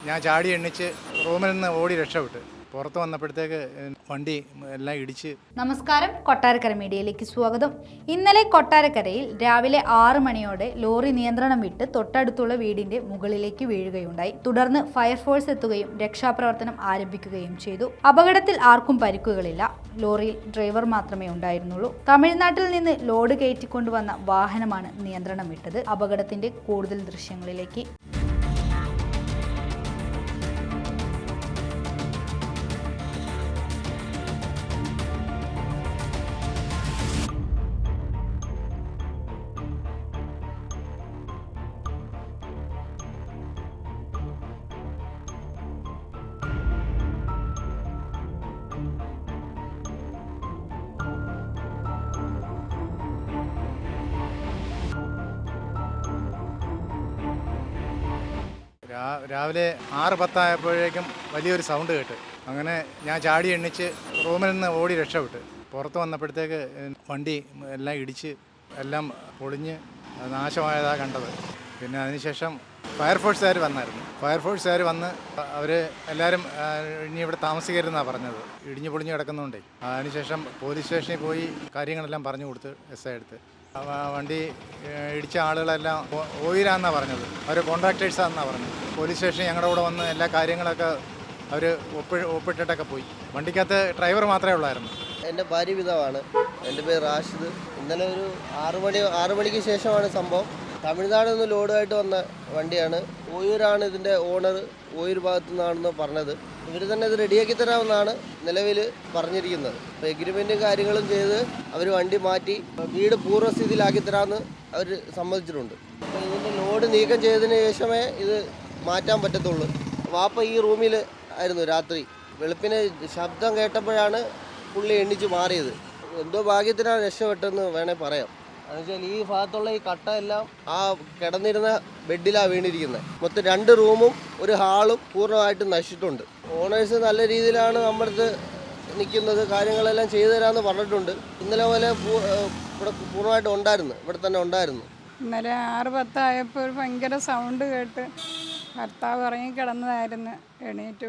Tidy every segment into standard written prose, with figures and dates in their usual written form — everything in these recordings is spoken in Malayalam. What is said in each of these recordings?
ഞാൻ ചാടി എണ്ണിച്ച് റൂമിൽ നിന്ന് ഓടി രക്ഷപ്പെട്ടു. പുറത്ത് വന്നപ്പോഴത്തേക്ക് വണ്ടി എല്ലാം ഇടിച്ച്. നമസ്കാരം, കൊട്ടാരക്കര മീഡിയയിലേക്ക് സ്വാഗതം. ഇന്നലെ കൊട്ടാരക്കരയിൽ രാവിലെ 6 മണിയോടെ ലോറി നിയന്ത്രണം വിട്ട് തൊട്ടടുത്തുള്ള വീടിന്റെ മുകളിലേക്ക് വീഴുകയുണ്ടായി. തുടർന്ന് ഫയർഫോഴ്സ് എത്തുകയും രക്ഷാപ്രവർത്തനം ആരംഭിക്കുകയും ചെയ്തു. അപകടത്തിൽ ആർക്കും പരിക്കുകളില്ല. ലോറിയിൽ ഡ്രൈവർ മാത്രമേ ഉണ്ടായിരുന്നുള്ളൂ. തമിഴ്നാട്ടിൽ നിന്ന് ലോഡ് കയറ്റിക്കൊണ്ടുവന്ന വാഹനമാണ് നിയന്ത്രണം വിട്ടത്. അപകടത്തിന്റെ കൂടുതൽ ദൃശ്യങ്ങളിലേക്ക്. രാവിലെ 6:10 വലിയൊരു സൗണ്ട് കേട്ട്. അങ്ങനെ ഞാൻ ചാടി എണ്ണിച്ച് റൂമിൽ നിന്ന് ഓടി രക്ഷപ്പെട്ടു. പുറത്ത് വന്നപ്പോഴത്തേക്ക് വണ്ടി എല്ലാം ഇടിച്ച് എല്ലാം പൊളിഞ്ഞ് നാശമായതാണ് കണ്ടത്. പിന്നെ അതിനുശേഷം ഫയർഫോഴ്സുകാർ വന്നായിരുന്നു. ഫയർഫോഴ്സുകാർ വന്ന് അവർ എല്ലാവരും ഇനി ഇവിടെ താമസിക്കരുതെന്നാണ് പറഞ്ഞത്, ഇടിഞ്ഞു പൊളിഞ്ഞ് കിടക്കുന്നുണ്ടേ. അതിനുശേഷം പോലീസ് സ്റ്റേഷനിൽ പോയി കാര്യങ്ങളെല്ലാം പറഞ്ഞു കൊടുത്ത് SI എടുത്ത് വണ്ടി ഇടിച്ച ആളുകളെല്ലാം ഓയിലാന്നാണ് പറഞ്ഞത്, അവർ കോൺട്രാക്ടേഴ്സാണെന്നാണ് പറഞ്ഞത്. പോലീസ് സ്റ്റേഷനിൽ ഞങ്ങളുടെ കൂടെ വന്ന് എല്ലാ കാര്യങ്ങളൊക്കെ അവർ ഒപ്പിട്ടിട്ടൊക്കെ പോയി. വണ്ടിക്കകത്ത് ഡ്രൈവർ മാത്രമേ ഉള്ളായിരുന്നു. എൻ്റെ ഭാര്യ പിതാവാണ്. എൻ്റെ പേര് റാഷിദ്. ഇന്നലെ ഒരു 6 മണിക്ക് ശേഷമാണ് സംഭവം. തമിഴ്നാട് നിന്ന് ലോഡായിട്ട് വന്ന വണ്ടിയാണ്. ഓയൂരാണ് ഇതിൻ്റെ ഓണർ, ഓയൂർ ഭാഗത്തു നിന്നാണെന്ന് പറഞ്ഞത്. ഇവർ തന്നെ ഇത് റെഡിയാക്കി തരാമെന്നാണ് നിലവിൽ പറഞ്ഞിരിക്കുന്നത്. അപ്പോൾ എഗ്രിമെൻറ്റും കാര്യങ്ങളും ചെയ്ത് അവർ വണ്ടി മാറ്റി വീട് പൂർവ്വസ്ഥിതിയിലാക്കി തരാമെന്ന് അവർ സമ്മതിച്ചിട്ടുണ്ട്. അപ്പോൾ ഇതിൻ്റെ ലോഡ് നീക്കം ചെയ്തതിന് ശേഷമേ ഇത് മാറ്റാൻ പറ്റത്തുള്ളൂ. വാപ്പ ഈ റൂമിൽ ആയിരുന്നു രാത്രി. വെളുപ്പിന് ശബ്ദം കേട്ടപ്പോഴാണ് പുള്ളി എണ്ണിച്ച് മാറിയത്. എന്തോ ഭാഗ്യത്തിനാണ് രക്ഷപ്പെട്ടെന്ന് വേണേൽ പറയാം. എന്നുവെച്ചാൽ ഈ ഭാഗത്തുള്ള ഈ കട്ട എല്ലാം ആ കിടന്നിരുന്ന ബെഡിലാണ് വീണിരിക്കുന്നത്. മൊത്തം 2 റൂമും ഒരു ഹാളും പൂർണ്ണമായിട്ടും നശിച്ചിട്ടുണ്ട്. ഓണേഴ്സ് നല്ല രീതിയിലാണ് നമ്മുടെ അടുത്ത് നിൽക്കുന്നത്, കാര്യങ്ങളെല്ലാം ചെയ്തു തരാമെന്ന് പറഞ്ഞിട്ടുണ്ട്. ഇന്നലെ പോലെ ഇവിടെ പൂർണ്ണമായിട്ട് ഉണ്ടായിരുന്നു, ഇവിടെ തന്നെ ഉണ്ടായിരുന്നു. ഇന്നലെ 6:10 ഭയങ്കര സൗണ്ട് കേട്ട് ഭർത്താവ് ഇറങ്ങി കിടന്നതായിരുന്നു. എണീറ്റ്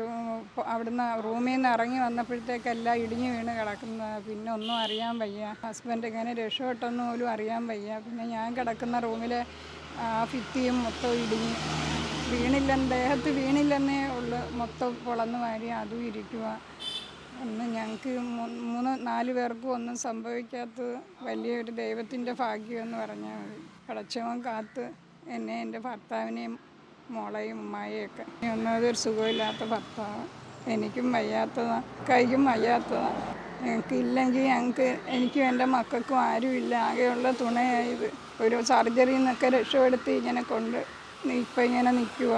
അവിടുന്ന് റൂമിൽ നിന്ന് ഇറങ്ങി വന്നപ്പോഴത്തേക്കെല്ലാം ഇടിഞ്ഞു വീണ് കിടക്കുന്നത്. പിന്നെ ഒന്നും അറിയാൻ വയ്യ. ഹസ്ബൻഡ് എങ്ങനെ രക്ഷപ്പെട്ടെന്ന് പോലും അറിയാൻ വയ്യ. പിന്നെ ഞാൻ കിടക്കുന്ന റൂമിലെ ഭിത്തിയും മൊത്തം ഇടിഞ്ഞ് ദേഹത്ത് വീണില്ലെന്നേ ഉള്ളു. മൊത്തം പൊളന്ന് വാരി അതും ഇരിക്കുക. ഒന്നും ഞങ്ങൾക്ക് 3-4 പേർക്കും ഒന്നും സംഭവിക്കാത്തത് വലിയൊരു ദൈവത്തിൻ്റെ ഭാഗ്യമെന്ന് പറഞ്ഞാൽ മതി. പടച്ചവൻ കാത്ത് എന്നെ, എൻ്റെ ഭർത്താവിനെയും മോളെയും ഉമ്മായെയൊക്കെ. ഒന്നാമതൊരു സുഖമില്ലാത്ത ഭർത്താവ്, എനിക്കും വയ്യാത്തതാണ്, കൈക്കും വയ്യാത്തതാണ്. ഞങ്ങൾക്ക് ഇല്ലെങ്കിൽ എനിക്കും എൻ്റെ മക്കൾക്കും ആരുമില്ല. ആകെയുള്ള തുണയായത്. ഒരു സർജറിയിൽ നിന്നൊക്കെ രക്ഷപ്പെടുത്തി ഇങ്ങനെ കൊണ്ട് ഇപ്പം ഇങ്ങനെ നിൽക്കുക.